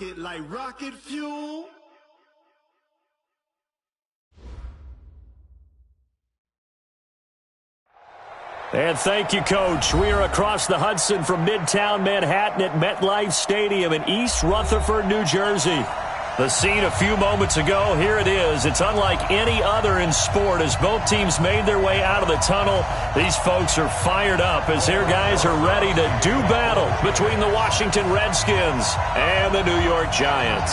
it like rocket fuel. And thank you, Coach. We are across the Hudson from Midtown Manhattan at MetLife Stadium in East Rutherford, New Jersey. The scene a few moments ago, here it is. It's unlike any other in sport as both teams made their way out of the tunnel. These folks are fired up as their guys are ready to do battle between the Washington Redskins and the New York Giants.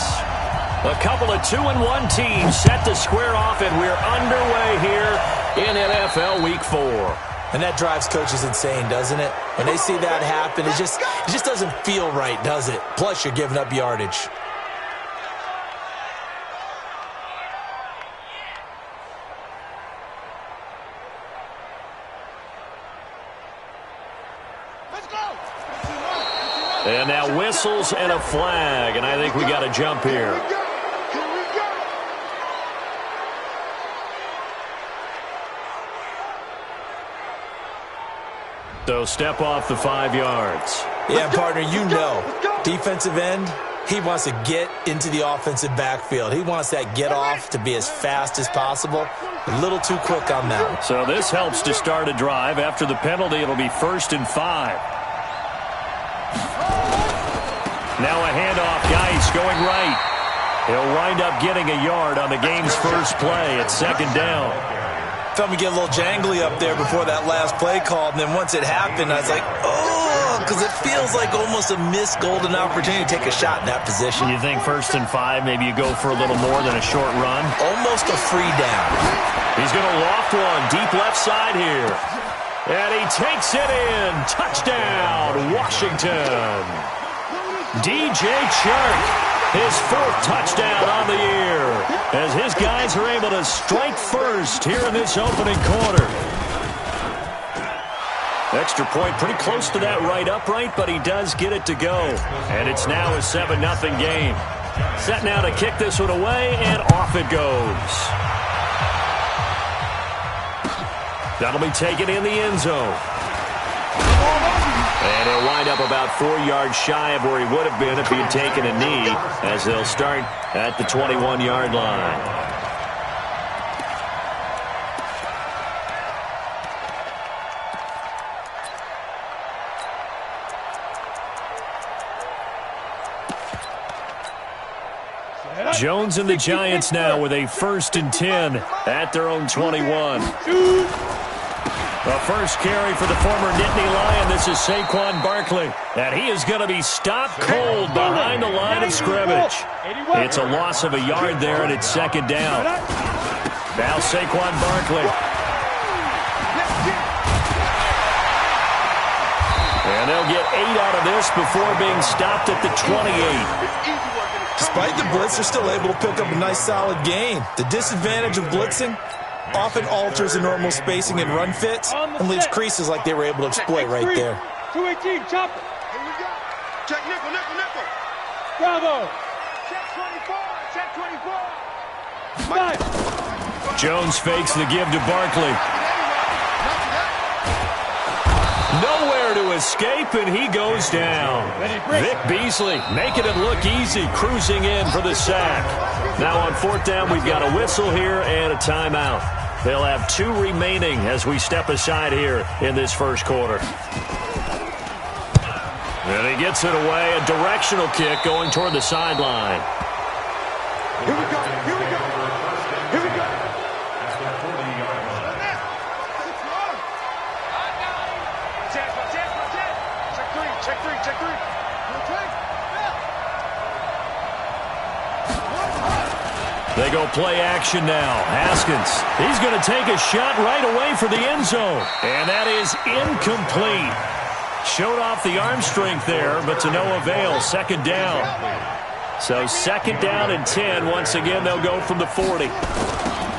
A couple of 2-1 teams set to square off, and we're underway here in NFL Week 4. And that drives coaches insane, doesn't it? When they see that happen, it just doesn't feel right, does it? Plus, you're giving up yardage. And now whistles and a flag, and I think we got to jump here. So step off the 5 yards. Yeah, partner, you know, defensive end, he wants to get into the offensive backfield. He wants that get off to be as fast as possible. A little too quick on that one. So this helps to start a drive. After the penalty, it'll be 1st and 5. Now a handoff, Geis going right. He'll wind up getting a yard on the game's first play at 2nd down. Felt me get a little jangly up there before that last play call, and then once it happened, I was like, oh, because it feels like almost a missed golden opportunity to take a shot in that position. You think 1st and 5, maybe you go for a little more than a short run? Almost a free down. He's going to loft one deep left side here. And he takes it in. Touchdown, Washington. DJ Chark, his 4th touchdown on the year, as his guys are able to strike first here in this opening quarter. Extra point pretty close to that right upright, but he does get it to go. And it's now a 7-0 game. Set now to kick this one away, and off it goes. That'll be taken in the end zone. And he'll wind up about 4 yards shy of where he would have been if he had taken a knee, as they'll start at the 21-yard line. Jones and the Giants now with a 1st and 10 at their own 21. The first carry for the former Nittany Lion. This is Saquon Barkley. And he is going to be stopped cold behind the line of scrimmage. It's a loss of a yard there, and it's 2nd down. Now Saquon Barkley. And they'll get 8 out of this before being stopped at the 28. Despite the blitz, they're still able to pick up a nice, solid gain. The disadvantage of blitzing often alters the normal spacing and run fits and leaves creases like they were able to exploit right there. 218, chop it. Here we go. Check nickel, nickel, nickel. Bravo. Check 24, check 24. Jones fakes the give to Barkley. Nowhere to escape, and he goes down. Vic Beasley making it look easy, cruising in for the sack. Now on 4th down, we've got a whistle here and a timeout. They'll have 2 remaining as we step aside here in this first quarter. And he gets it away, a directional kick going toward the sideline. Here we go, here we go. Here we go. Check three. They go play action now. Haskins, he's going to take a shot right away for the end zone. And that is incomplete. Showed off the arm strength there, but to no avail. 2nd down. So 2nd down and 10. Once again, they'll go from the 40.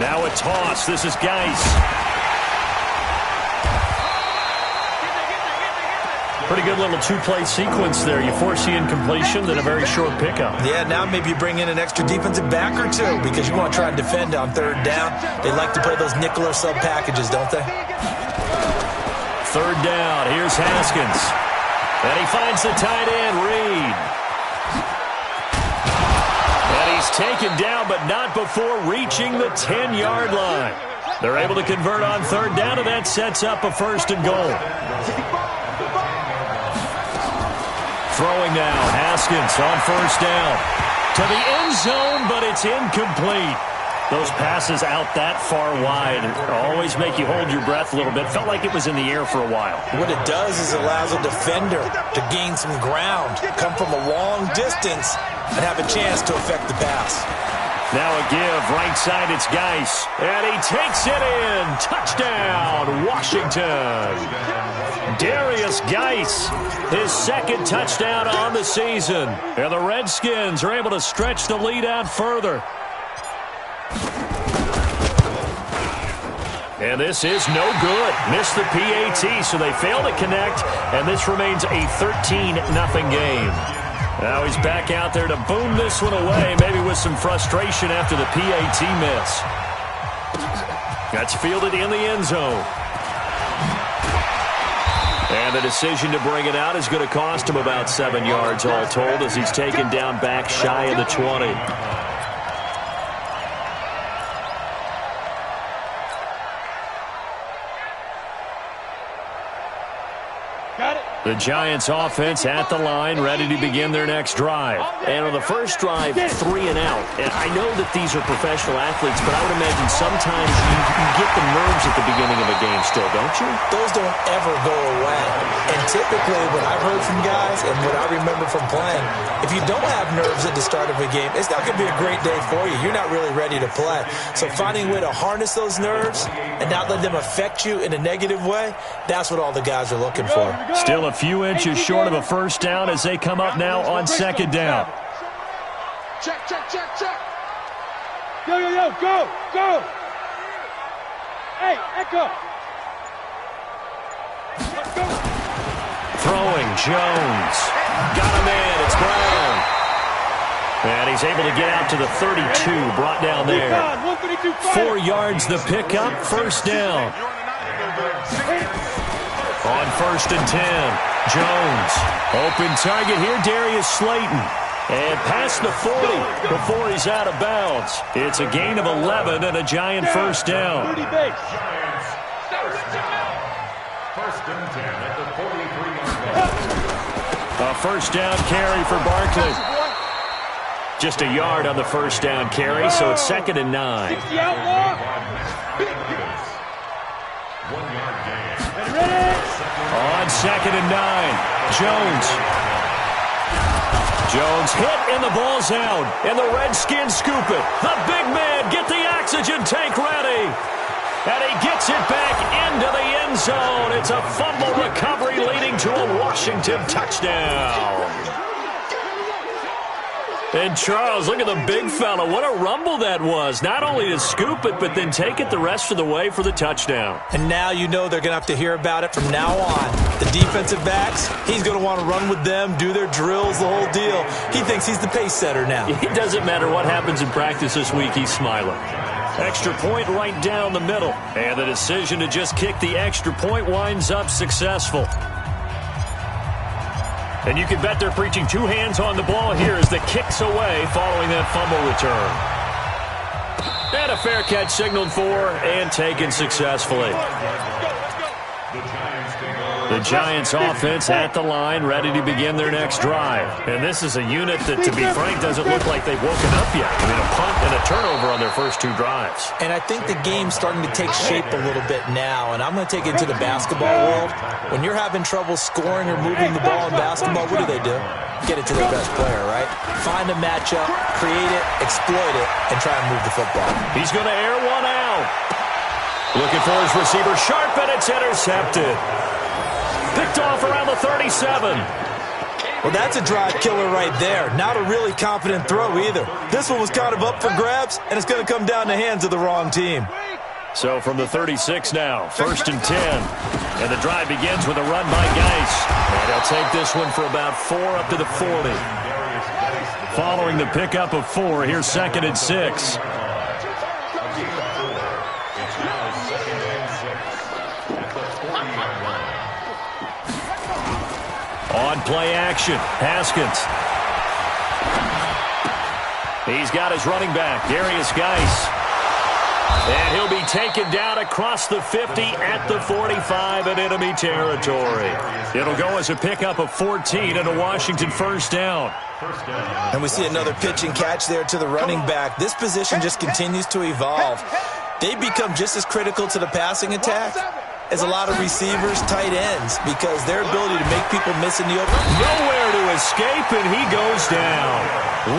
Now a toss. This is Geis. Pretty good little 2-play sequence there. You force the incompletion, then a very short pickup. Yeah, now maybe you bring in an extra defensive back or 2 because you want to try and defend on 3rd down. They like to play those nickel or sub packages, don't they? 3rd down. Here's Haskins. And he finds the tight end, Reed. He's taken down, but not before reaching the 10-yard line. They're able to convert on third down, and that sets up a first and goal. Throwing now, Haskins on first down. To the end zone, but it's incomplete. Those passes out that far wide always make you hold your breath a little bit. Felt like it was in the air for a while. What it does is it allows a defender to gain some ground, come from a long distance, and have a chance to affect the pass. Now a give, right side, it's Geis. And he takes it in. Touchdown, Washington. Darius Geis, his second touchdown on the season. And the Redskins are able to stretch the lead out further. And this is no good. Missed the PAT, so they fail to connect, and this remains a 13-0 game. Now he's back out there to boom this one away, maybe with some frustration after the PAT miss. That's fielded in the end zone. And the decision to bring it out is going to cost him about 7 yards all told as he's taken down back shy of the 20. The Giants offense at the line, ready to begin their next drive. And on the first drive, 3 and out. And I know that these are professional athletes, but I would imagine sometimes you get the nerves at the beginning of a game still, don't you? Those don't ever go away. And typically, what I've heard from guys and what I remember from playing, if you don't have nerves at the start of a game, it's not going to be a great day for you. You're not really ready to play. So finding a way to harness those nerves and not let them affect you in a negative way, that's what all the guys are looking for. Still a few inches short of a first down as they come up now on second down. Check. Yo, go. Hey, Echo. Go. Throwing, Jones. Got him in, it's Brown. And he's able to get out to the 32, brought down there. 4 yards the pickup, first down. On first and 10, Jones. Open target here, Darius Slayton. And past the 40 before he's out of bounds. It's a gain of 11 and a Giant first down. First and 10 at the 43-yard line. A first down carry for Barkley. Just a yard on the first down carry, so it's second and 9. 60 outlaw. 1 yard gain. On second and 9, Jones hit and the ball's out. And the Redskins scoop it. The big man, get the oxygen tank ready. And he gets it back into the end zone. It's a fumble recovery leading to a Washington touchdown. And Charles, look at the big fella. What a rumble that was. Not only to scoop it, but then take it the rest of the way for the touchdown. And now you know they're going to have to hear about it from now on. The defensive backs, he's going to want to run with them, do their drills, the whole deal. He thinks he's the pace setter now. It doesn't matter what happens in practice this week, he's smiling. Extra point right down the middle. And the decision to just kick the extra point winds up successful. And you can bet they're preaching 2 hands on the ball here as the kick's away following that fumble return. And a fair catch signaled for and taken successfully. The Giants offense at the line, ready to begin their next drive. And this is a unit that, to be frank, doesn't look like they've woken up yet. I mean, a punt and a turnover on their first 2 drives. And I think the game's starting to take shape a little bit now, and I'm going to take it to the basketball world. When you're having trouble scoring or moving the ball in basketball, what do? Get it to their best player, right? Find a matchup, create it, exploit it, and try and move the football. He's going to air one out. Looking for his receiver, Sharp, and it's intercepted. Picked off around the 37. Well, that's a drive killer right there. Not a really confident throw either. This one was kind of up for grabs, and it's going to come down the hands of the wrong team. So from the 36 now, first and 10. And the drive begins with a run by Geis. And they'll take this one for about 4 up to the 40. Following the pickup of 4, here's second and 6. On play action, Haskins. He's got his running back, Darius Geis. And he'll be taken down across the 50 at the 45 in enemy territory. It'll go as a pickup of 14 and a Washington first down. And we see another pitch and catch there to the running back. This position just continues to evolve. They become just as critical to the passing attack as a lot of receivers, tight ends, because their ability to make people miss in the open. Nowhere to escape, and he goes down.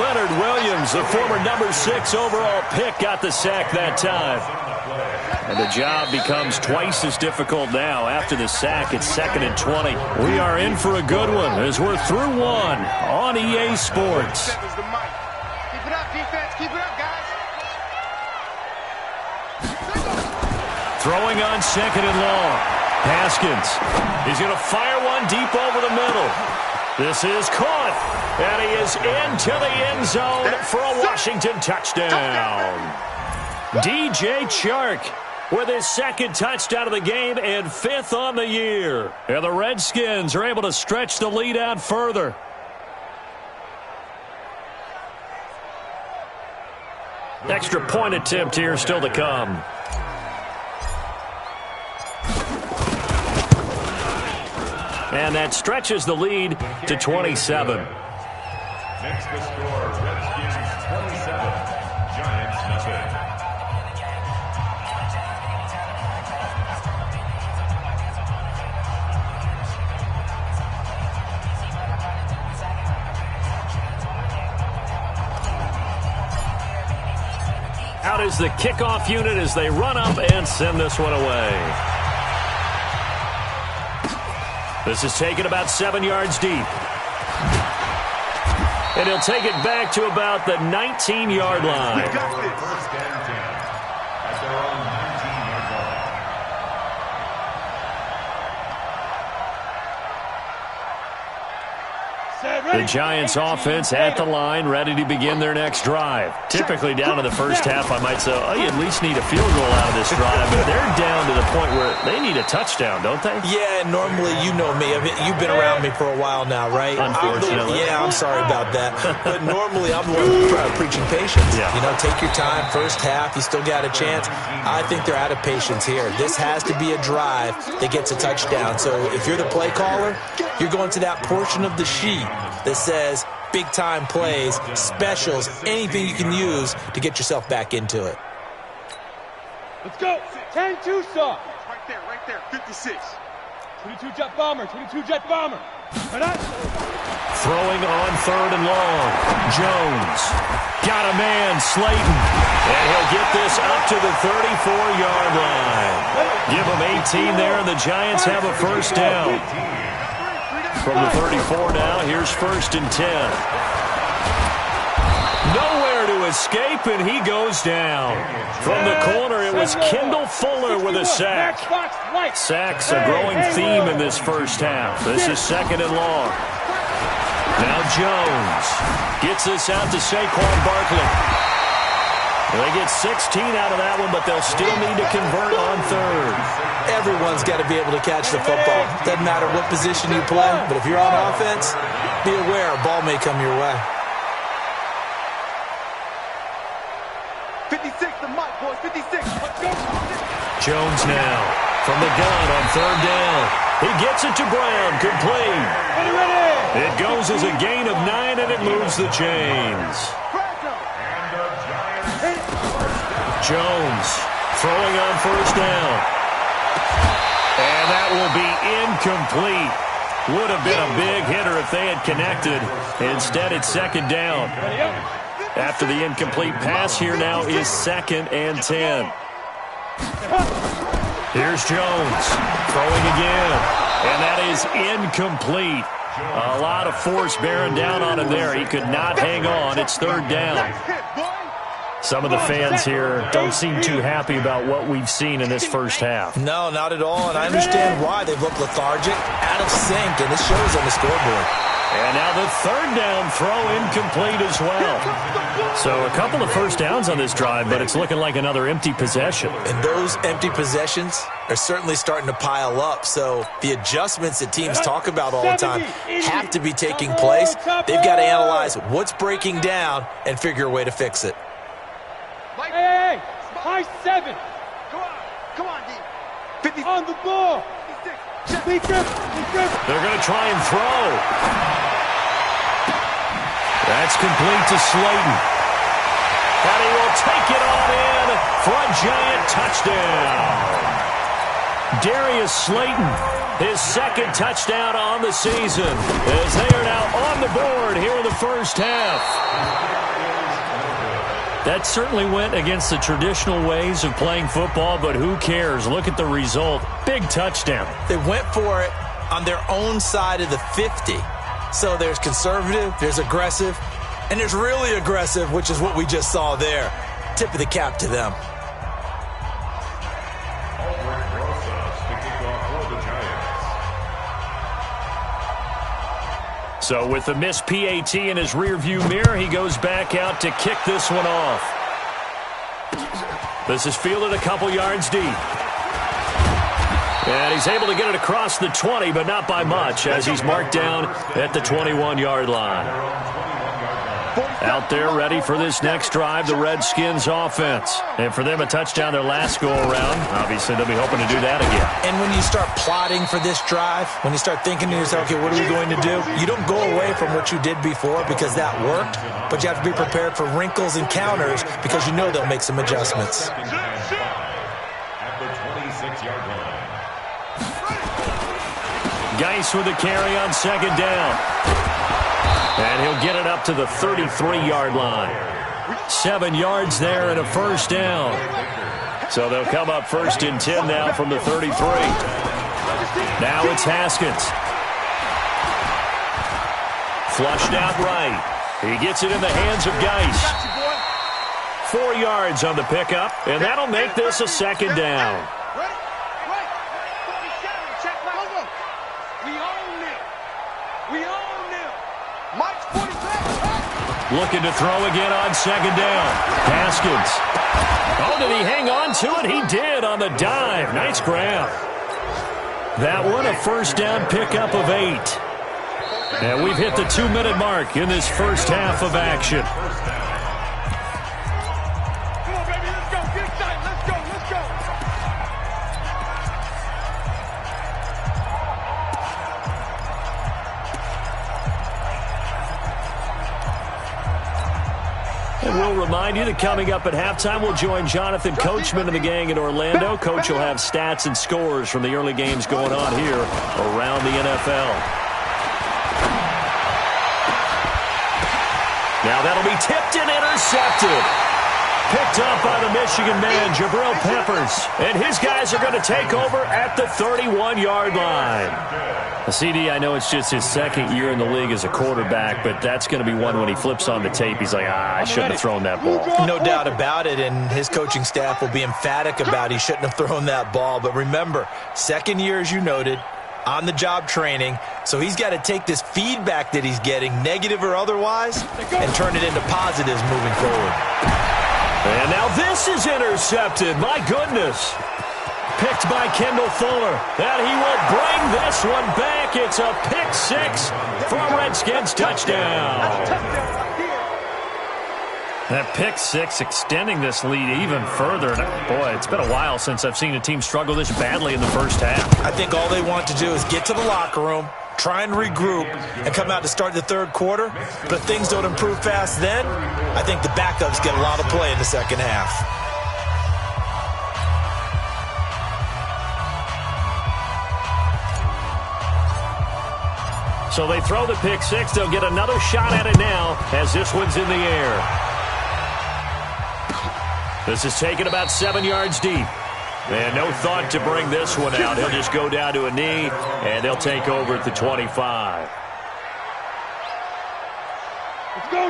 Leonard Williams, the former number 6 overall pick, got the sack that time. And the job becomes twice as difficult now. After the sack, it's 2nd and 20. We are in for a good one as we're through one on EA Sports. Keep it up, defense. Keep it up, guys. Throwing on 2nd and long. Haskins. He's going to fire one deep over the middle. This is caught. And he is into the end zone for a Washington touchdown. DJ Chark with his 2nd touchdown of the game and 5th on the year. And the Redskins are able to stretch the lead out further. Extra point attempt here still to come. And that stretches the lead to 27. Next the score, Redskins 27, Giants nothing. Out is the kickoff unit as they run up and send this one away. This is taken about 7 yards deep. And he'll take it back to about the 19-yard line. First and 10 at their own 19-yard line. The Giants offense at the line, ready to begin their next drive. Typically down to the first half, I might say, oh, you at least need a field goal out of this drive. But they're down to the point where they need a touchdown, don't they? Yeah, normally, you know me. I mean, you've been around me for a while now, right? Unfortunately. I'm sorry about that. But normally, I'm the one preaching patience. Yeah. You know, take your time. First half, you still got a chance. I think they're out of patience here. This has to be a drive that gets a touchdown. So if you're the play caller, you're going to that portion of the sheet that says big-time plays, specials, anything you can use to get yourself back into it. Let's go. 10-2 saw. Right there, 56. 22 jet bomber, 22 jet bomber. Throwing on 3rd and long. Jones. Got a man, Slayton. And he'll get this up to the 34-yard line. Give him 18 there, and the Giants have a first down. From the 34 now, here's 1st and 10. Nowhere to escape, and he goes down. From the corner, it was Kendall Fuller with a sack. Sacks a growing theme in this first half. This is 2nd and long. Now Jones gets this out to Saquon Barkley. They get 16 out of that one, but they'll still need to convert on 3rd. Everyone's got to be able to catch the football. Doesn't matter what position you play, but if you're on offense, be aware a ball may come your way. 56, the mic, boys, 56. Let's go. Jones now from the gun on 3rd down. He gets it to Brown, complete. It goes as a gain of 9, and it moves the chains. Jones throwing on 1st down. And that will be incomplete. Would have been a big hitter if they had connected. Instead, it's 2nd down. After the incomplete pass, here now is 2nd and 10. Here's Jones throwing again. And that is incomplete. A lot of force bearing down on him there. He could not hang on. It's 3rd down. Some of the fans here don't seem too happy about what we've seen in this first half. No, not at all, and I understand why. They've looked lethargic, out of sync, and this shows on the scoreboard. And now the third down throw incomplete as well. So a couple of first downs on this drive, but it's looking like another empty possession. And those empty possessions are certainly starting to pile up. So the adjustments that teams talk about all the time have to be taking place. They've got to analyze what's breaking down and figure a way to fix it. Hey, high 7. Come on, D. 50 on the ball. 56. They're going to try and throw. That's complete to Slayton. And he will take it on in for a giant touchdown. Darius Slayton, his second touchdown on the season, as they are now on the board here in the first half. That certainly went against the traditional ways of playing football, but who cares? Look at the result. Big touchdown. They went for it on their own side of the 50. So there's conservative, there's aggressive, and there's really aggressive, which is what we just saw there. Tip of the cap to them. So with the missed PAT in his rearview mirror, he goes back out to kick this one off. This is fielded a couple yards deep. And he's able to get it across the 20, but not by much, as he's marked down at the 21-yard line. Out there ready for this next drive, the Redskins offense. And for them, a touchdown their last go-around. Obviously, they'll be hoping to do that again. And when you start plotting for this drive, when you start thinking to yourself, okay, what are we going to do? You don't go away from what you did before because that worked, but you have to be prepared for wrinkles and counters because you know they'll make some adjustments. At the 26-yard line. Geis with a carry on second down. And he'll get it up to the 33-yard line. 7 yards there and a first down. So they'll come up first and 10 now from the 33. Now it's Haskins. Flushed out right. He gets it in the hands of Geis. 4 yards on the pickup, and that'll make this a second down. Looking to throw again on second down. Haskins. Oh, did he hang on to it? He did on the dive. Nice grab. That one a first down pickup of 8. And we've hit the 2-minute mark in this first half of action. Come on, baby, let's go. Get excited. Let's go. And we'll remind you that coming up at halftime, we'll join Jonathan Coachman and the gang in Orlando. Coach will have stats and scores from the early games going on here around the NFL. Now that'll be tipped and intercepted. Picked up by the Michigan man, Jabril Peppers. And his guys are going to take over at the 31-yard line. The CD, I know it's just his second year in the league as a quarterback, but that's going to be one when he flips on the tape. He's like, I shouldn't have thrown that ball. No doubt about it, and his coaching staff will be emphatic about he shouldn't have thrown that ball. But remember, second year, as you noted, on-the-job training, so he's got to take this feedback that he's getting, negative or otherwise, and turn it into positives moving forward. And now this is intercepted. My goodness. Picked by Kendall Fuller. And he will bring this one back. It's a pick 6 for a Redskins touchdown. That pick 6 extending this lead even further. Boy, it's been a while since I've seen a team struggle this badly in the first half. I think all they want to do is get to the locker room, try and regroup, and come out to start the third quarter. But if things don't improve fast then, I think the backups get a lot of play in the second half. So they throw the pick 6. They'll get another shot at it now as this one's in the air. This is taken about 7 yards deep. And no thought to bring this one out. He'll just go down to a knee, and they'll take over at the 25.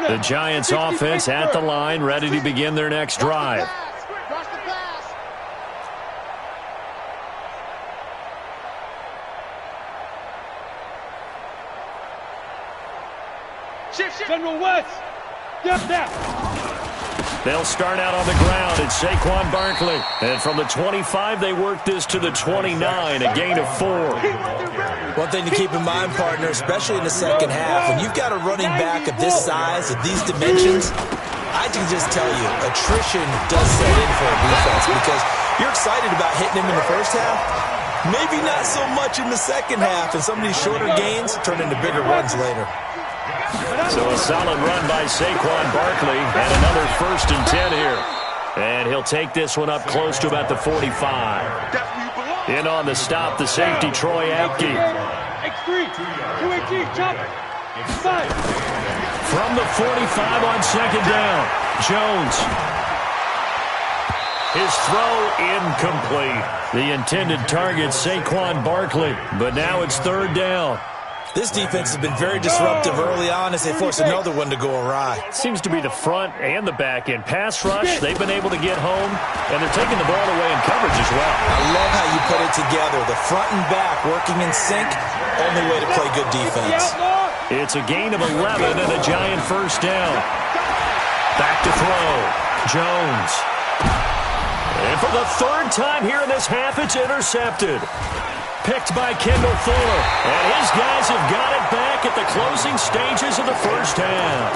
The Giants offense at the line, ready to begin their next drive. General West. Step. They'll start out on the ground. It's Saquon Barkley. And from the 25, they work this to the 29, a gain of 4. One thing to keep in mind, partner, especially in the second half, when you've got a running back of this size, of these dimensions, I can just tell you, attrition does set in for a defense because you're excited about hitting him in the first half. Maybe not so much in the second half, and some of these shorter gains turn into bigger runs later. So a solid run by Saquon Barkley and another 1st and 10 here. And he'll take this one up close to about the 45. In on the stop, the safety, Troy Apke. X3, 218, chop. From the 45 on 2nd down, Jones. His throw incomplete. The intended target, Saquon Barkley. But now it's 3rd down. This defense has been very disruptive early on as they force another one to go awry. Seems to be the front and the back end. Pass rush, they've been able to get home, and they're taking the ball away in coverage as well. I love how you put it together. The front and back working in sync, only way to play good defense. It's a gain of 11 and a giant 1st down. Back to throw. Jones. And for the 3rd time here in this half, it's intercepted. Picked by Kendall Fuller. And his guys have got it back at the closing stages of the first half.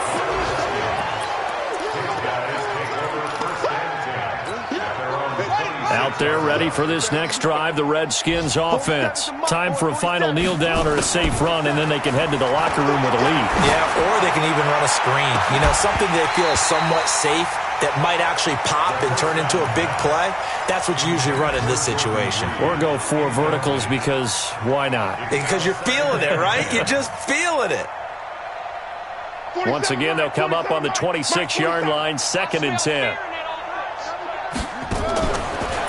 Out there ready for this next drive, the Redskins offense. Time for a final kneel down or a safe run, and then they can head to the locker room with a lead. Yeah, or they can even run a screen. You know, something they feel is somewhat safe that might actually pop and turn into a big play. That's what you usually run in this situation. Or go 4 verticals because why not? Because you're feeling it, right? You're just feeling it. Once again, they'll come up on the 26-yard line, 2nd and 10.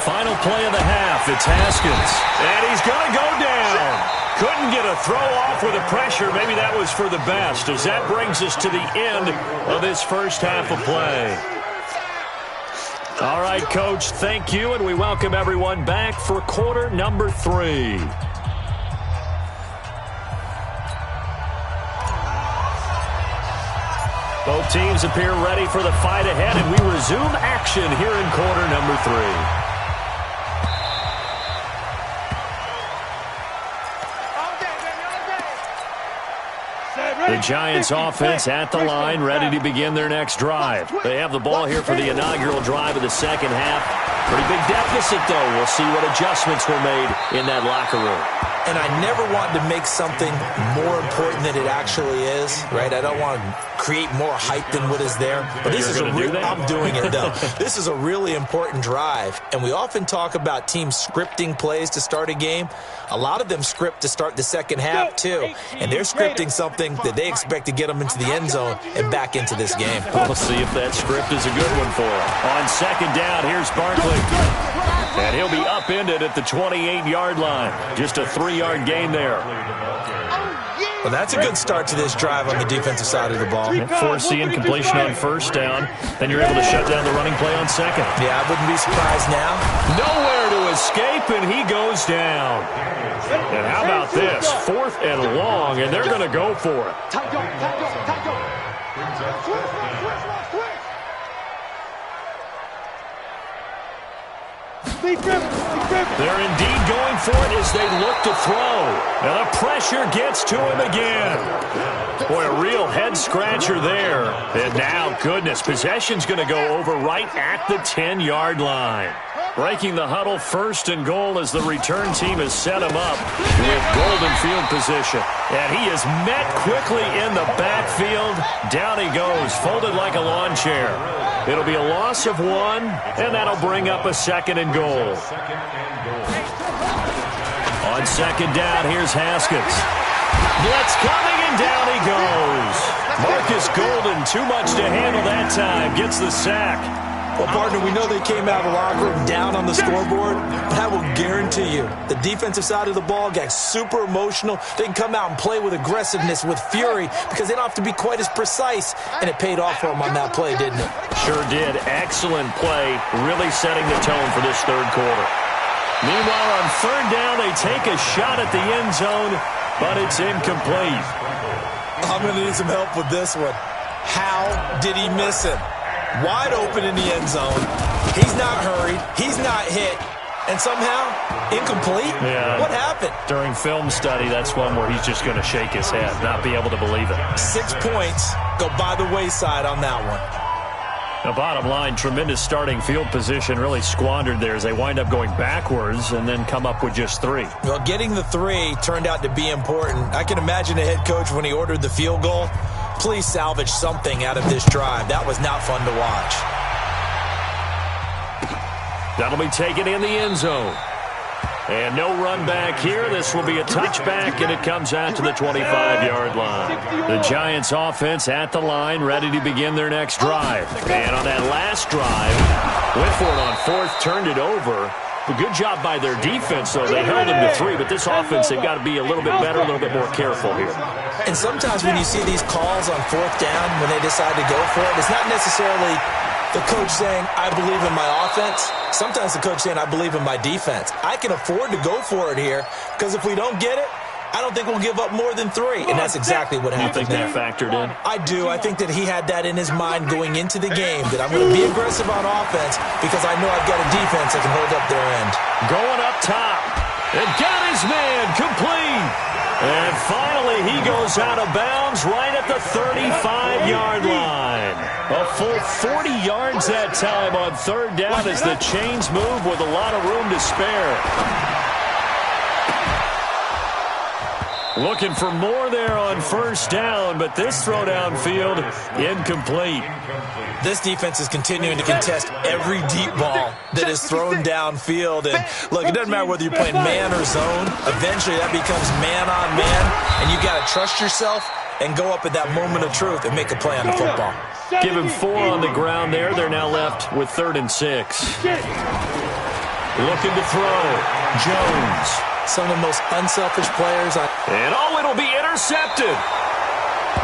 Final play of the half, it's Haskins. And he's going to go down. Couldn't get a throw off with the pressure. Maybe that was for the best, as that brings us to the end of this first half of play. All right, Coach, thank you, and we welcome everyone back for quarter number 3. Both teams appear ready for the fight ahead, and we resume action here in quarter number 3. The Giants offense at the line, ready to begin their next drive. They have the ball here for the inaugural drive of the second half. Pretty big deficit, though. We'll see what adjustments were made in that locker room. And I never want to make something more important than it actually is, right? I don't want to create more hype than what is there. But this is I'm doing it, though. This is a really important drive. And we often talk about teams scripting plays to start a game. A lot of them script to start the second half, too. And they're scripting something that they expect to get them into the end zone and back into this game. We'll see if that script is a good one for them. On 2nd down, here's Barkley. And he'll be upended at the 28-yard line. Just a 3-yard gain there. Well, that's a good start to this drive on the defensive side of the ball. Forcing incompletion on 1st down. Then you're able to shut down the running play on 2nd. Yeah, I wouldn't be surprised now. Nowhere to escape, and he goes down. And how about this? 4th and long, and they're going to go for it. They're indeed going for it as they look to throw. And the pressure gets to him again. Boy, a real head-scratcher there. And now, goodness, possession's going to go over right at the 10-yard line. Breaking the huddle, 1st and goal as the return team has set him up with golden field position. And he is met quickly in the backfield. Down he goes, folded like a lawn chair. It'll be a loss of 1, and that'll bring up a 2nd and goal. On 2nd down, here's Haskins. Blitz coming, and down he goes. Marcus Golden, too much to handle that time, gets the sack. Well, partner, we know they came out of the locker room down on the scoreboard, but I will guarantee you the defensive side of the ball got super emotional. They can come out and play with aggressiveness, with fury, because they don't have to be quite as precise, and it paid off for them on that play, didn't it? Sure did. Excellent play, really setting the tone for this 3rd quarter. Meanwhile, on 3rd down, they take a shot at the end zone, but it's incomplete. I'm going to need some help with this one. How did he miss him? Wide open in the end zone. He's not hurried. He's not hit. And somehow, incomplete? Yeah. What happened? During film study, that's one where he's just going to shake his head, not be able to believe it. 6 points go by the wayside on that one. The bottom line, tremendous starting field position, really squandered there as they wind up going backwards and then come up with just 3. Well, getting the 3 turned out to be important. I can imagine the head coach when he ordered the field goal. Please salvage something out of this drive. That was not fun to watch. That'll be taken in the end zone. And no run back here. This will be a touchback, and it comes out to the 25-yard line. The Giants offense at the line, ready to begin their next drive. And on that last drive, went for it on 4th, turned it over. A good job by their defense, though. They held them to 3, but this offense, they've got to be a little bit better, a little bit more careful here. And sometimes when you see these calls on 4th down, when they decide to go for it, it's not necessarily the coach saying, I believe in my offense. Sometimes the coach saying, I believe in my defense. I can afford to go for it here because if we don't get it, I don't think we'll give up more than 3. And that's exactly what happened there. You think that factored in? I do. I think that he had that in his mind going into the game, that I'm going to be aggressive on offense because I know I've got a defense that can hold up their end. Going up top. And got his man complete. And finally, he goes out of bounds right at the 35-yard line. A full 40 yards that time on 3rd down as the chains move with a lot of room to spare. Looking for more there on 1st down, but this throw downfield, incomplete. This defense is continuing to contest every deep ball that is thrown downfield. And look, it doesn't matter whether you're playing man or zone. Eventually, that becomes man on man, and you got to trust yourself and go up at that moment of truth and make a play on the football. Give him 4 on the ground there. They're now left with 3rd and 6. Looking to throw. Jones. Some of the most unselfish players. And it'll be intercepted.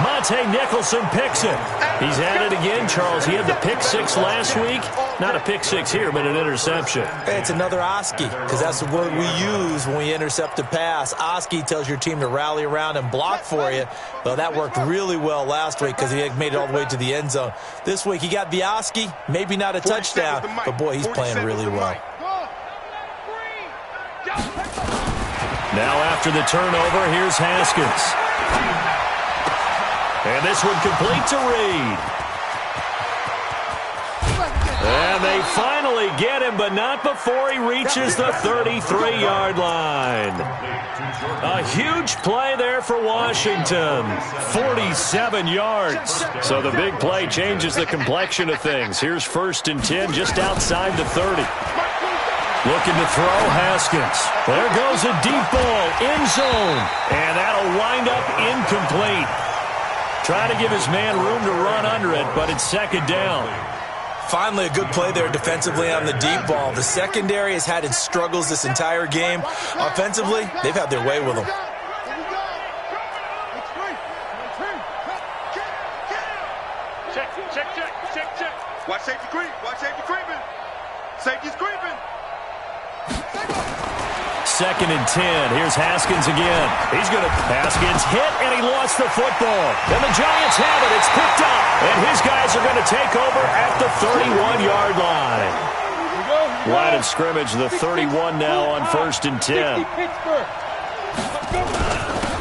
Monte Nicholson picks it. He's at it again, Charles. He had the pick 6 last week. Not a pick 6 here, but an interception. Hey, it's another Oski, because that's the word we use when we intercept a pass. Oski tells your team to rally around and block for you. Well, that worked really well last week because he had made it all the way to the end zone. This week, he got the Oski, maybe not a touchdown, but boy, he's playing really well. Now after the turnover, here's Haskins. And this one complete to Reed. And they finally get him, but not before he reaches the 33-yard line. A huge play there for Washington. 47 yards. So the big play changes the complexion of things. Here's 1st and 10 just outside the 30. Looking to throw, Haskins. There goes a deep ball, end zone. And that'll wind up incomplete. Trying to give his man room to run under it, but it's 2nd down. Finally, a good play there defensively on the deep ball. The secondary has had its struggles this entire game. Offensively, they've had their way with them. Check. Watch safety creep. Watch safety creeping. Safety's creeping. 2nd and 10. Here's Haskins again. Haskins hit, and he lost the football. And the Giants have it. It's picked up. And his guys are going to take over at the 31-yard line. Line of scrimmage, the 31 now on 1st and 10.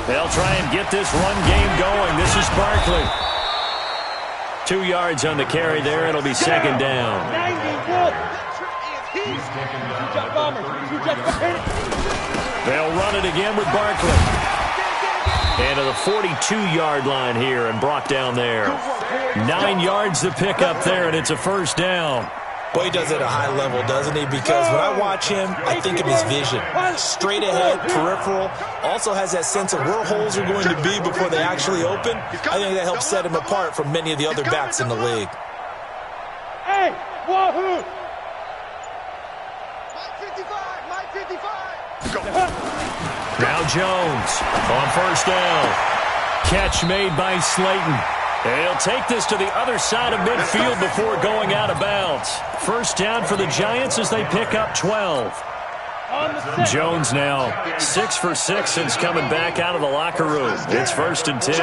They'll try and get this run game going. This is Barkley. 2 yards on the carry there. It'll be 2nd down. They'll run it again with Barkley. And to the 42-yard line here and brought down there. 9 yards to pick up there, and it's a 1st down. Boy, he does it at a high level, doesn't he? Because when I watch him, I think of his vision. Straight ahead, peripheral. Also has that sense of where holes are going to be before they actually open. I think that helps set him apart from many of the other backs in the league. Hey, wahoo! Mike 55. Go. Now Jones on 1st down. Catch made by Slayton. And he'll take this to the other side of midfield before going out of bounds. 1st down for the Giants as they pick up 12. Jones now 6 for 6 since coming back out of the locker room. It's 1st and 10.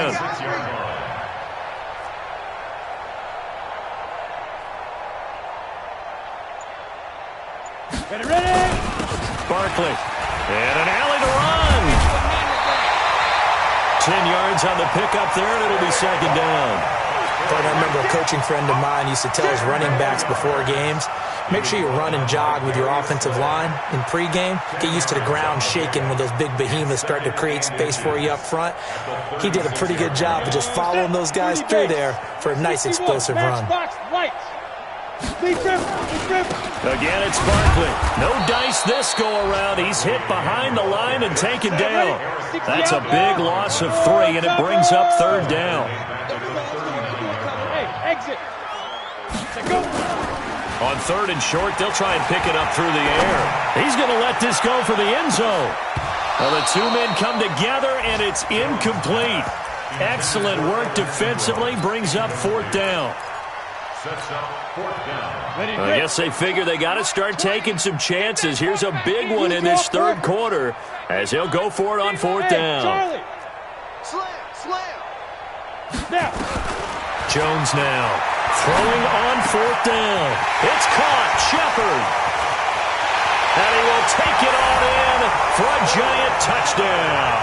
Ready. Barkley. And an alley to run. 10 yards on the pickup there, and it'll be 2nd down. But I remember a coaching friend of mine used to tell his running backs before games, make sure you run and jog with your offensive line in pregame. Get used to the ground shaking when those big behemoths start to create space for you up front. He did a pretty good job of just following those guys through there for a nice explosive run. Again, it's Barkley. No dice this go-around. He's hit behind the line and taken down. That's a big loss of 3, and it brings up 3rd down. Exit. Go. On 3rd and short, they'll try and pick it up through the air. He's going to let this go for the end zone. Well, the two men come together, and it's incomplete. Excellent work defensively. Brings up 4th down. I guess they figure they got to start taking some chances. Here's a big one in this 3rd quarter as he'll go for it on 4th down. Charlie. Now. Jones now throwing on 4th down. It's caught. Shepard. And he will take it on in for a giant touchdown.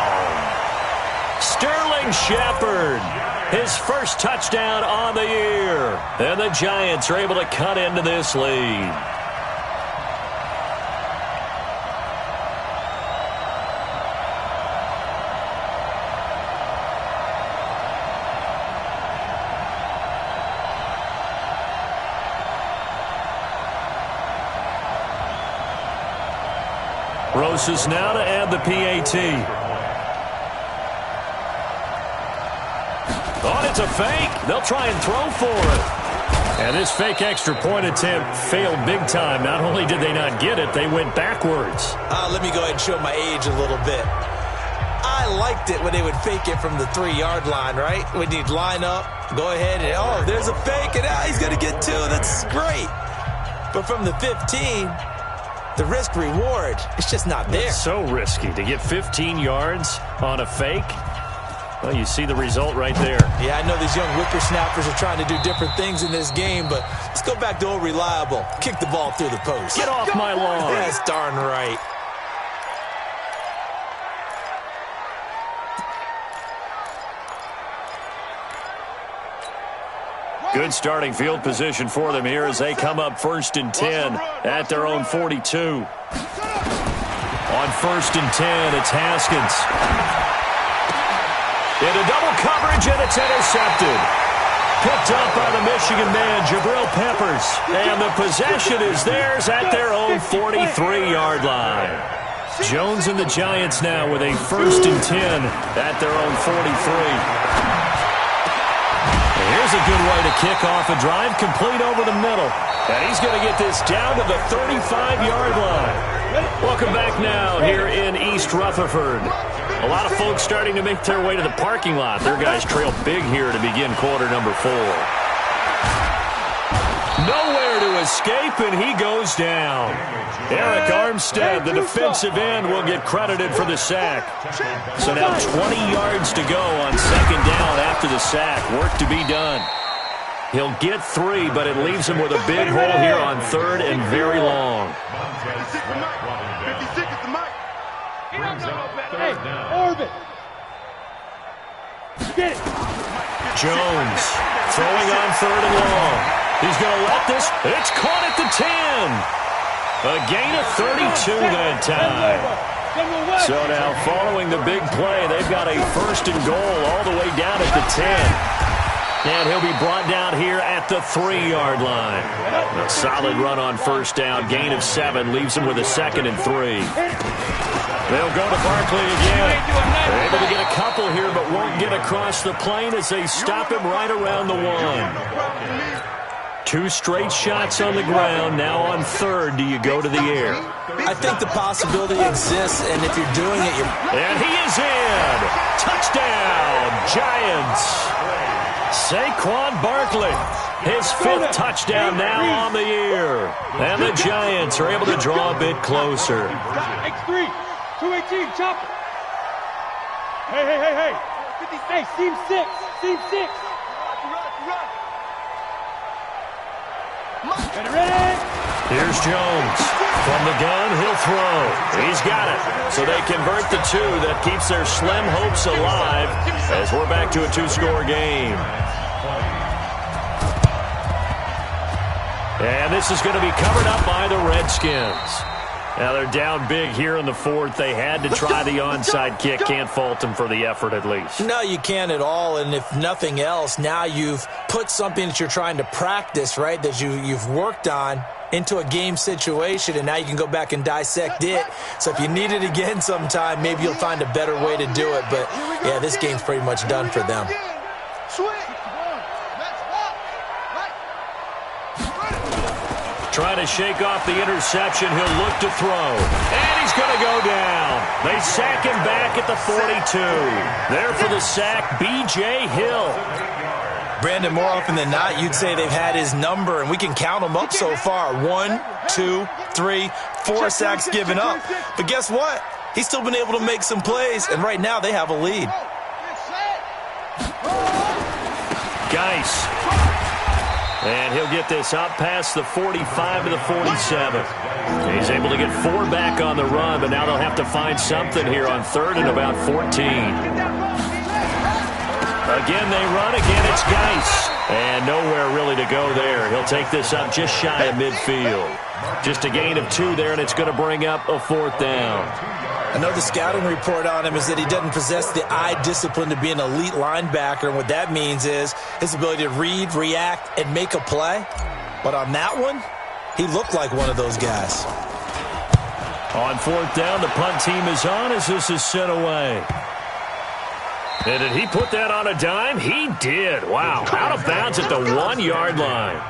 Sterling Shepard. His first touchdown on the year. And the Giants are able to cut into this lead. Rosas now to add the PAT. Oh, it's a fake. They'll try and throw for it. And this fake extra point attempt failed big time. Not only did they not get it, they went backwards. Let me go ahead and show my age a little bit. I liked it when they would fake it from the 3-yard line, right? When you'd line up, go ahead and, oh, there's a fake, and he's going to get 2. That's great. But from the 15, the risk-reward, it's just not there. It's so risky to get 15 yards on a fake. Well, you see the result right there. Yeah, I know these young whippersnappers are trying to do different things in this game, but let's go back to old reliable. Kick the ball through the post. Get off my lawn. That's darn right. Good starting field position for them here as they come up 1st and 10 at their own 42. On 1st and 10, it's Haskins. Into double coverage, and it's intercepted. Picked up by the Michigan man, Jabril Peppers. And the possession is theirs at their own 43-yard line. Jones and the Giants now with a 1st and 10 at their own 43. Here's a good way to kick off a drive, complete over the middle. And he's going to get this down to the 35-yard line. Welcome back now here in East Rutherford. A lot of folks starting to make their way to the parking lot. Their guys trail big here to begin quarter number 4. Nowhere to escape, and he goes down. Eric Armstead, the defensive end, will get credited for the sack. So now 20 yards to go on 2nd down after the sack. Work to be done. He'll get 3, but it leaves him with a big hole here on 3rd and very long. 56 is the mic. Hey, Orbit. Get it. Jones throwing on 3rd and long. He's going to let this. It's caught at the 10. A gain of 32 that time. So now following the big play, they've got a 1st and goal all the way down at the 10. And he'll be brought down here at the 3-yard line. A solid run on 1st down. Gain of 7 leaves him with a 2nd and 3. They'll go to Barkley again. They're able to get a couple here, but won't get across the plane as they stop him right around the 1. 2 straight shots on the ground. Now on 3rd, do you go to the air? I think the possibility exists, and if you're doing it, you're... And he is in. Touchdown, Giants. Saquon Barkley, his 5th touchdown now on the year. And the Giants are able to draw a bit closer. X3, 218, chop it. Hey. Hey, seam 6, seam 6. Ready? Here's Jones. From the gun, he'll throw. He's got it. So they convert the 2. That keeps their slim hopes alive as we're back to a 2-score game. And this is going to be covered up by the Redskins. Now they're down big here in the 4th. They had to try the onside kick. Can't fault them for the effort at least. No, you can't at all. And if nothing else, now you've put something that you're trying to practice, right, that you've worked on into a game situation, and now you can go back and dissect it. So if you need it again sometime, maybe you'll find a better way to do it. But, yeah, this game's pretty much done for them. Trying to shake off the interception. He'll look to throw. And he's going to go down. They sack him back at the 42. There for the sack, B.J. Hill. Brandon, more often than not, you'd say they've had his number, and we can count them up so far. 1, 2, 3, 4 sacks given up. But guess what? He's still been able to make some plays, and right now they have a lead. Geis. And he'll get this up past the 45 to the 47. He's able to get 4 back on the run, but now they'll have to find something here on 3rd and about 14. Again, they run. Again, it's Geis. And nowhere really to go there. He'll take this up just shy of midfield. Just a gain of 2 there, and it's going to bring up a 4th down. I know the scouting report on him is that he doesn't possess the eye discipline to be an elite linebacker, and what that means is his ability to read, react, and make a play. But on that one, he looked like one of those guys. On 4th down, the punt team is on as this is sent away. And did he put that on a dime? He did. Wow. Out of bounds at the 1-yard line.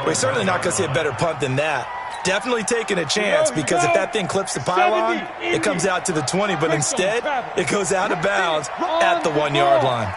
We're certainly not going to see a better punt than that. Definitely taking a chance, because if that thing clips the pylon, it comes out to the 20, but instead, it goes out of bounds at the 1-yard line.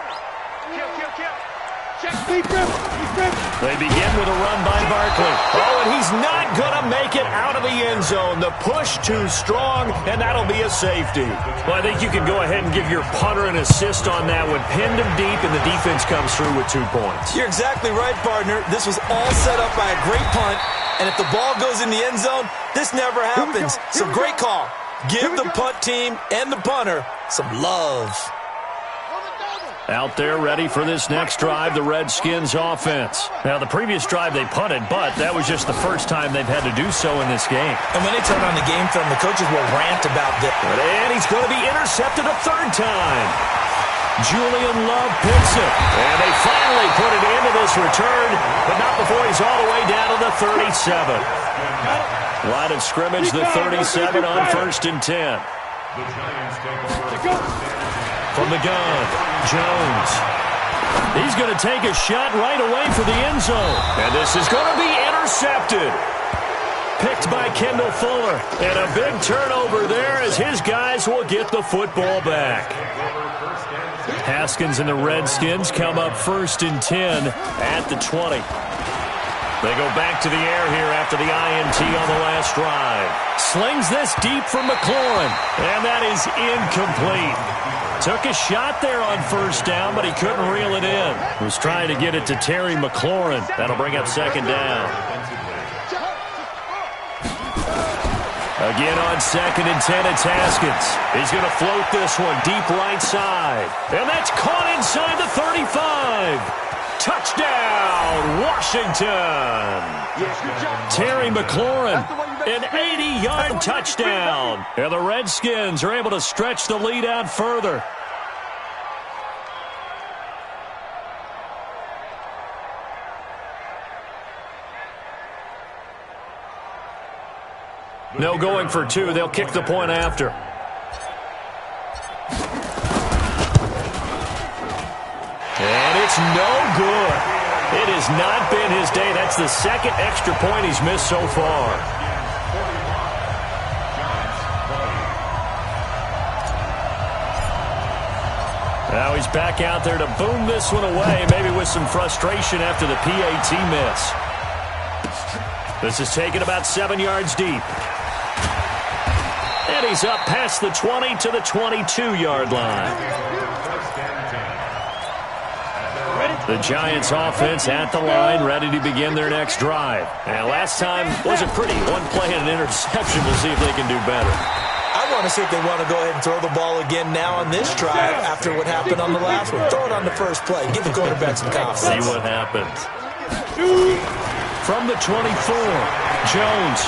They begin with a run by Barkley. Oh, and he's not going to make it out of the end zone. The push too strong, and that'll be a safety. Well, I think you can go ahead and give your punter an assist on that one. Pinned him deep, and the defense comes through with 2 points. You're exactly right, partner. This was all set up by a great punt, and if the ball goes in the end zone, this never happens. So great call. Give the punt team and the punter some love. Out there ready for this next drive, the Redskins offense. Now, the previous drive they punted, but that was just the first time they've had to do so in this game. And when they turn on the game film, the coaches will rant about this. And he's going to be intercepted a 3rd time. Julian Love picks it. And they finally put it into this return, but not before he's all the way down to the 37. Line of scrimmage, the 37 on 1st and 10. The Giants take over. From the gun, Jones. He's going to take a shot right away for the end zone. And this is going to be intercepted. Picked by Kendall Fuller. And a big turnover there as his guys will get the football back. Haskins and the Redskins come up 1st and 10 at the 20. They go back to the air here after the INT on the last drive. Slings this deep for McLaurin. And that is incomplete. Took a shot there on 1st down, but he couldn't reel it in. Was trying to get it to Terry McLaurin. That'll bring up 2nd down. Again on 2nd and 10, it's Haskins. He's going to float this one deep right side. And that's caught inside the 35. Touchdown, Washington. Terry McLaurin, an 80-yard touchdown. And the Redskins are able to stretch the lead out further. No going for 2. They'll kick the point after. And it's no good. It has not been his day. That's the 2nd extra point he's missed so far. Now he's back out there to boom this one away, maybe with some frustration after the PAT miss. This is taken about 7 yards deep. And he's up past the 20 to the 22-yard line. The Giants offense at the line, ready to begin their next drive. And last time wasn't pretty. One play and an interception. We'll see if they can do better. I want to see if they want to go ahead and throw the ball again now on this drive after what happened on the last one. Throw it on the first play. Give the quarterback some confidence. See what happens. From the 24, Jones.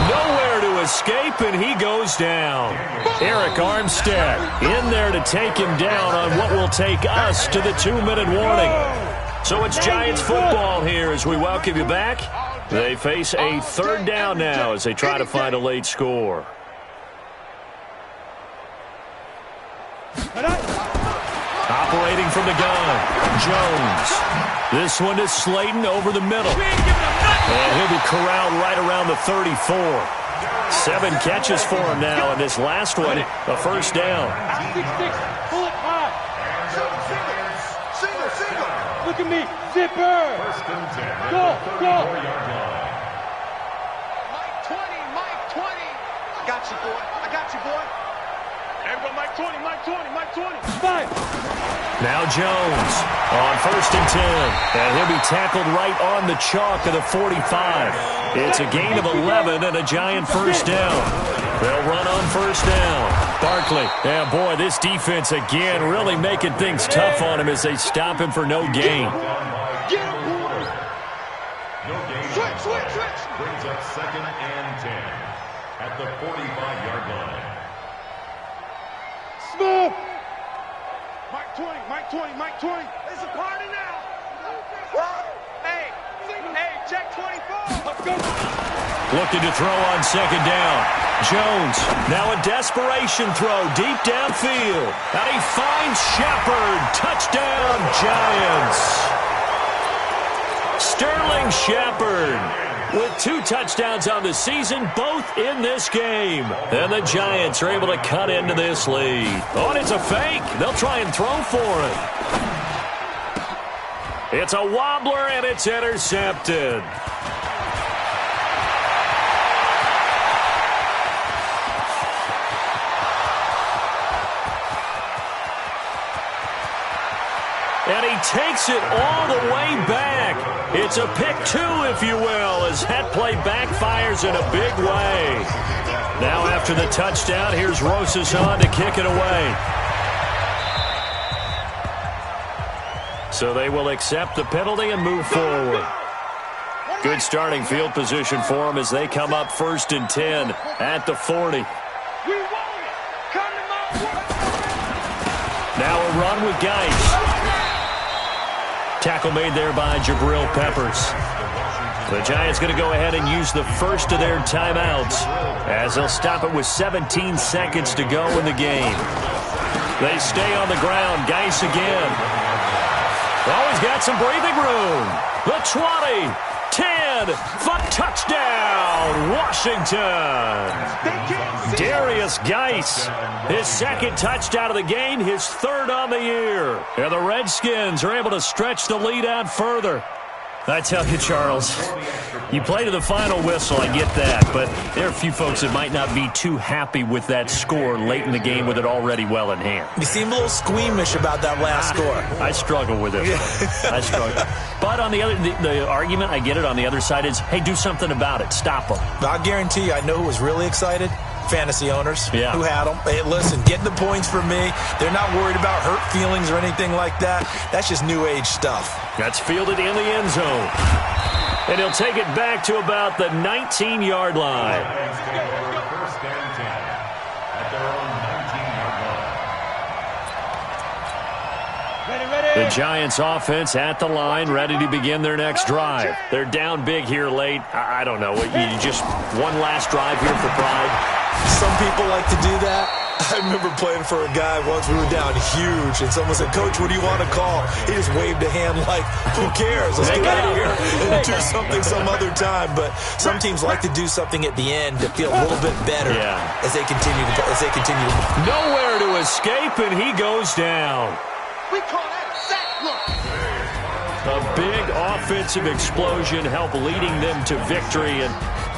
Nowhere to escape, and he goes down. Eric Armstead in there to take him down on what will take us to the 2-minute warning. So it's Giants football here as we welcome you back. They face a third down now as they try to find a late score. Operating from the gun, Jones. This one is Slayton over the middle. And he'll be corralled right around the 34. 7 catches for him now, and this last one, a first down. Pull it high. Look at me, zipper. Go. Mike 20. I got you, boy. There we go, Mike 20. 5. Now Jones on 1st and 10. And he'll be tackled right on the chalk of the 45. It's a gain of 11 and a Giant first down. They'll run on first down. Barkley. Yeah, boy, this defense again really making things tough on him as they stop him for no gain. Switch. Brings up 2nd and 10 at the 45-yard line. Smooth. Mike 20. It's a party now. Hey, check 24. Let's go. Looking to throw on 2nd down. Jones, now a desperation throw deep downfield. And he finds Shepard. Touchdown, Giants. Sterling Shepard with 2 touchdowns on the season, both in this game. And the Giants are able to cut into this lead. Oh, and it's a fake. They'll try and throw for it. It's a wobbler, and it's intercepted. And he takes it all the way back. It's a pick 2, if you will, as that play backfires in a big way. Now after the touchdown, here's Rosas on to kick it away. So they will accept the penalty and move forward. Good starting field position for them as they come up 1st and 10 at the 40. Now a run with Geis. Tackle made there by Jabril Peppers. The Giants going to go ahead and use the first of their timeouts as they'll stop it with 17 seconds to go in the game. They stay on the ground. Geis again. Oh, he's got some breathing room. The 20, 10, touchdown, Washington. Darius Geis, his 2nd touchdown of the game, his 3rd on the year. And the Redskins are able to stretch the lead out further. I tell you, Charles, you play to the final whistle, I get that, but there are a few folks that might not be too happy with that score late in the game with it already well in hand. You seem a little squeamish about that last score. I struggle with it. I struggle. But on the other, the argument, I get it, on the other side is, hey, do something about it. Stop them. I guarantee you, I know who was really excited. Fantasy owners who had them. Hey, listen, getting the points for me. They're not worried about hurt feelings or anything like that. That's just new age stuff. That's fielded in the end zone. And he'll take it back to about the 19-yard line. First and 10 at their own 19-yard line. The Giants offense at the line, ready to begin their next drive. They're down big here late. I don't know. You just one last drive here for pride. Some people like to do that. I remember playing for a guy once. We were down huge, and someone said, "Coach, what do you want to call?" He just waved a hand like, "Who cares? Let's get out of here and do something some other time." But some teams like to do something at the end to feel a little bit better as they continue to. Nowhere to escape, and he goes down. We call that a sack look. A big offensive explosion helped leading them to victory, and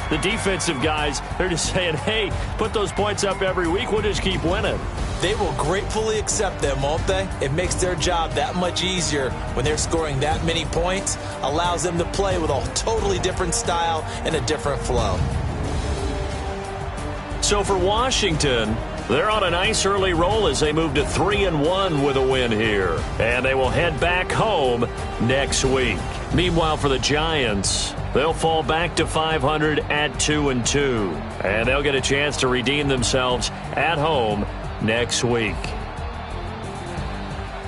the defensive guys, they're just saying, hey, put those points up every week. We'll just keep winning. They will gratefully accept them, won't they? It makes their job that much easier when they're scoring that many points. Allows them to play with a totally different style and a different flow. So for Washington, they're on a nice early roll as they move to 3-1 with a win here. And they will head back home next week. Meanwhile, for the Giants, they'll fall back to 500 at 2-2. And they'll get a chance to redeem themselves at home next week.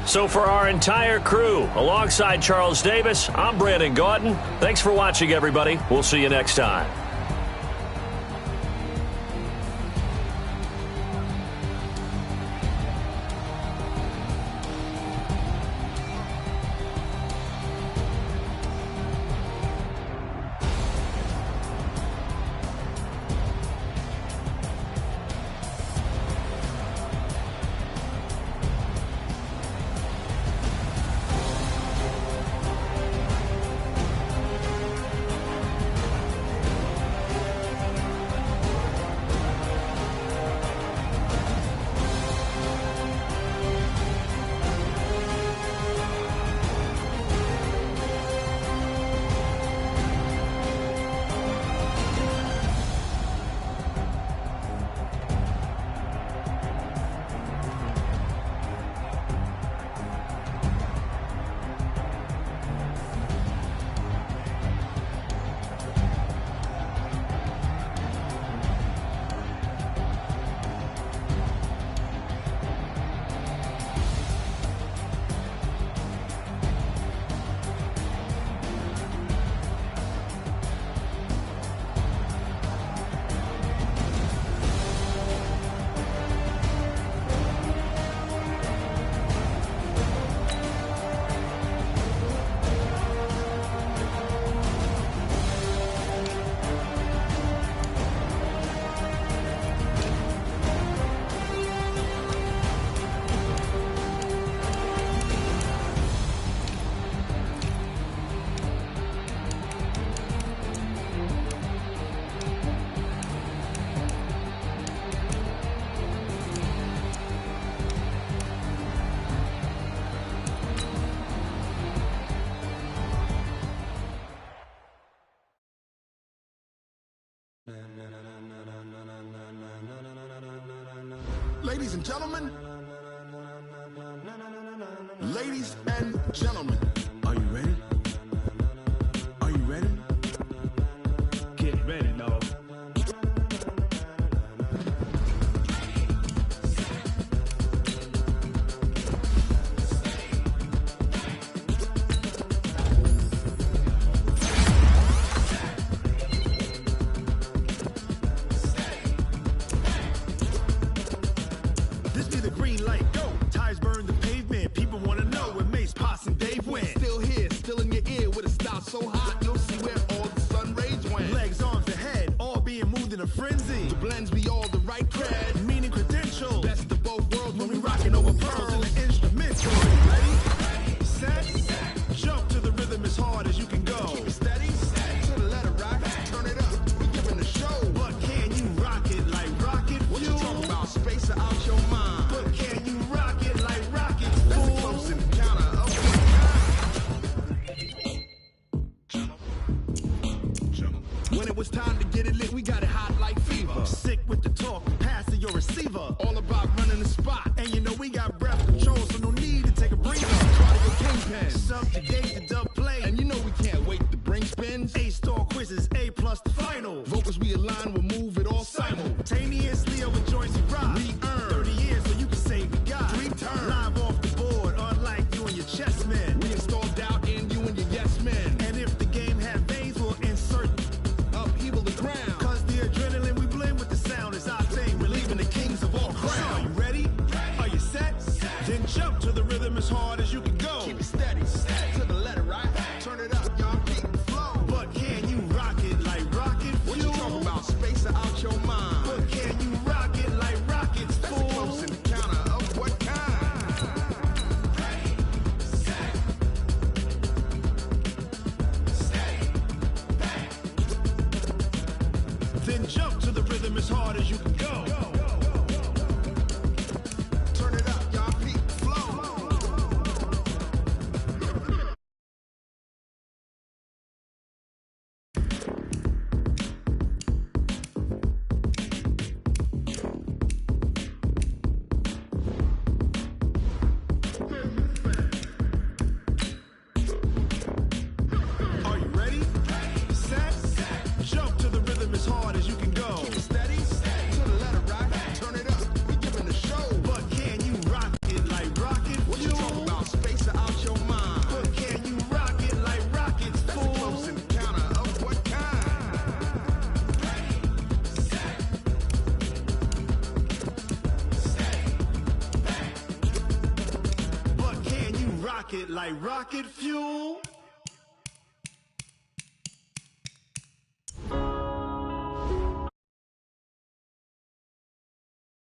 So for our entire crew, alongside Charles Davis, I'm Brandon Gaudin. Thanks for watching, everybody. We'll see you next time. Ladies and gentlemen, are you ready? Are you ready? Get ready, dog. This be the green light, go. Tires burn the pavement. People want to know when Mace, Potts, and Dave went. Still here, still in your ear with a style so hot, you'll see where all the sun rays went. Legs, arms, the head, all being moved in a frenzy. The blends be all the right cred, meaning credentials. Best of both worlds when we rocking over pearls and the instrumental. Ready, set, jump to the rhythm as hard as you can go. Keep it steady, to the letter rock, turn it up, we giving the show. But can you rock it like rocket fuel? What you talking about, space out your mind? But can you rock it like rocket fuel? That's a close encounter of when it was time to get it lit, we got it hot like fever. Sick with the talk, pass to your receiver. All about running the spot. And you know we got breath control, so no need to take a breather. Cardio kingpin, subjugate the dub play. And you know we can't wait to bring spins. A-star quizzes, A+ the final. Vocals we align, we'll move it all simultaneously over joints we rock. We earn 30 years so you can say we got 3 turns. Live off the board, unlike you and your chess men. We install doubt in you and your yes men. And if the game had veins, we'll insert upheaval the ground. Cause the adrenaline we blend with the sound is our thing, relieving the kings of all crowns. as hard as you can go. Turn it up, y'all feet flow. Are you ready? Set. Jump to the rhythm as hard as you can go. Steady. To the letter right. Turn it up. We giving the show. But can you rock it like rocket? What you talking about? Space out your mind. But can you rock it like rockets? That's a close encounter of what kind? But can you rock it like rocket fuel?